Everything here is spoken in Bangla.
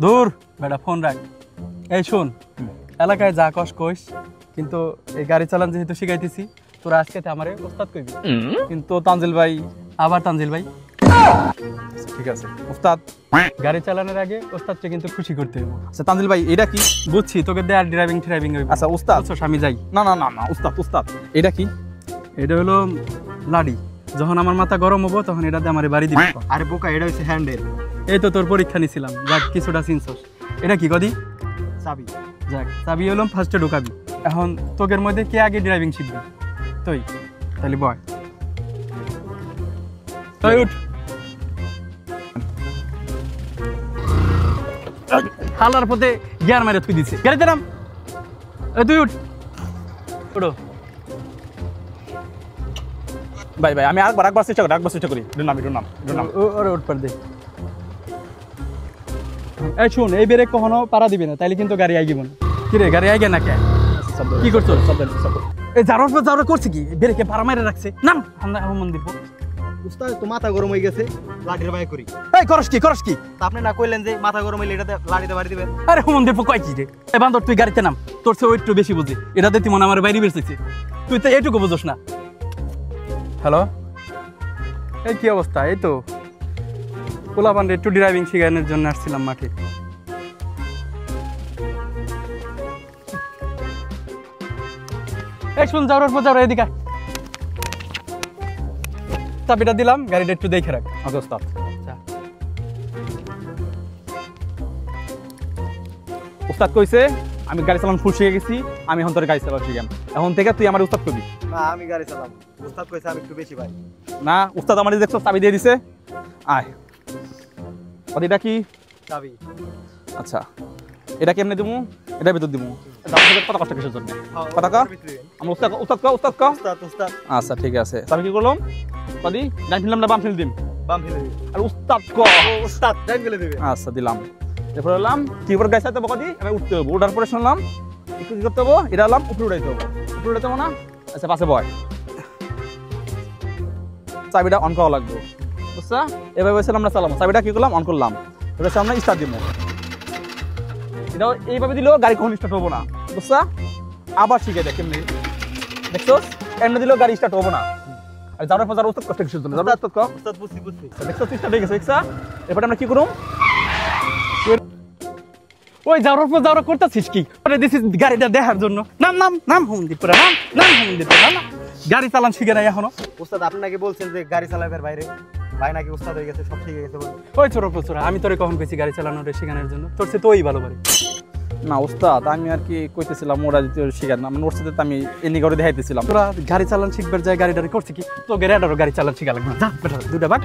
দূর বেটা ফোন রাখ। এই শোন, এলাকায় যা কস কইস, কিন্তু এই গাড়ি চালান যেহেতু শিখাইতেছি, তোরা আজকে আমারে ওস্তাদ কইবি। কিন্তু তানজিল ভাই, আবার তানজিল ভাই, ঠিক আছে উস্তাদ। গাড়ি চালানোর আগে ওস্তাদকে কিন্তু খুশি করতে হইব। আচ্ছা তানজিল ভাই, এটা কি? বুঝছি, তোকে দে আর ড্রাইভিং হইব। আচ্ছা উস্তাদ, আমি যাই। না না না না উস্তাদ উস্তাদ, এটা কি? এটা হলো লাডি। যখন আমার মাথা গরম হবো তখন এটা দিয়ে আমার বাড়ি দিবি। আরে বোকা, এটা হচ্ছে হ্যান্ডেল। এই তো তোর পরীক্ষা নিছিলাম, যাক কিছুটা চিনছস। এটা কি কদি? চাবি। যাক চাবি হলাম, ফার্স্টে ঢুকাবি। এখন তোকের মধ্যে কে আগে ড্রাইভিং শিখবি? তুই। তাহলে বয়, তুই উঠ। হালার পথে গিয়ার মারে তুই দিছে, গাড়িতে নাম। তুই উঠ, উঠো। ভাই ভাই, আমি একবার চেষ্টা করি। নাম ওরে উঠ পার দে। এই শুন, এই বেরে কখনো পাড়া দিবি না, তাইলে কিন্তু গাড়ি আইগিব না। কিরে গাড়ি আইগে না কে? কি করছো? এই যারা করছে কি? বেরেকে পাড়া মারে রাখছে। নাম মন্দির। উস্তাদ তো মাথা গরম হয়ে গেছে, লাঠির বাই করি। এই করস কি? তা আপনি না কইলেন যে মাথা গরম হইলে এটাতে লাঠিতে বাড়ি দিবেন? আরে মন্দির কয় কি রে? এই বান্দর, তুই গাড়িতে নাম। তোর চেয়ে একটু বেশি বুঝি। এটাতে তুই মনে আমার বাইরে বেরছেছে, তুই তো এইটুকু বুঝোস না। হ্যালো, এই কি অবস্থা? এই তো পোলাপান্ডে একটু ড্রাইভিং শেখানোর জন্য আসছিলাম মাঠে। এই শুন, যাওয়ার এদিকে চাবিটা দিলাম, গাড়িটা একটু দেখে রাখ। আচ্ছা উস্তাদ। উস্তাদ কইছে আমি গাড়ি চালানো ফুল শিখে গেছি, আমি এখন তোর গাড়ি চালানো শিখাম। এখন থেকে তুই আমার উস্তাদ করবি। না, আমি গাড়ি চালাম। উস্তাদ কইছে আমি একটু বেশি ভাই। না উস্তাদ, আমার দেখছো চাবি দিয়ে দিছে। আয়, এটা কি? চাবি। আচ্ছা, এটা কেমনে দিমু? এটা ভিতর দিমু। কত কষ্ট কিসের জন্য? কত কা? আমরা উস্তাদ কা। উস্তাদ। আচ্ছা ঠিক আছে, চাবি কি করলাম? কদি ডান ফেললাম না বাম ফেল দিম? বাম ফেলে দিবি। আর উস্তাদ ক। উস্তাদ ডান ফেলে দিবে। আচ্ছা দিলাম। এরপর এলাম কি উপর গাছ চাইতে কদি, আমি উঠতে হবো। ওঠার পরে শুনলাম একটু কি করতে হবো, এটা এলাম উপরে উঠাইতে হবো। উপরে উঠাইতে হবো না? আচ্ছা পাশে বয়। চাবিটা অন করা লাগবে, বুঝছা? এভাবে আমরা চালাবো। চাবিটা কি করলাম? অন করলাম। এবার আমরা স্টার্ট দিব। এটা এইভাবে দিলেও গাড়ি কখন স্টার্ট হবো না, বুঝছা? আবার শিখে দেখ কেমনি, দেখছো? এমনি দিলেও গাড়ি স্টার্ট হবো না। আর যাওয়ার পর উস্তাদ কষ্ট কিসের জন্য? উস্তাদ বুঝছি। দেখছো স্টার্ট হয়ে গেছে, দেখছা? এরপর আমরা কি করুম? ওই যাওয়ার করতেছিস কি? দিছিস গাড়িটা দেখার জন্য। নাম হুমন্দিপুরা, নাম হুমন্দিপুরা। না গাড়ি চালান শিখে নাই এখনো। উস্তাদ আপনি নাকি বলছেন যে গাড়ি চালাবার বাইরে ভাই নাকি উস্তাদ হয়ে গেছে, সব ঠিক হয়ে গেছে বলে। ওই ছোট, আমি তোরে কখন কইছি গাড়ি চালানোর শেখানোর জন্য? তোর চেয়ে তো ওই ভালো পারে। না উস্তাদ, আমি আর কি কইতেছিলাম ওরা যদি শিখার না, মানে ওর সাথে আমি এমনি করে দেখাইতেছিলাম। তোরা গাড়ি চালান শিখবার যায় গাড়িটারে করছে কি? তো গাড়ি চালান শিখা লাগবে না। যা বেটা, দুটা ভাগ।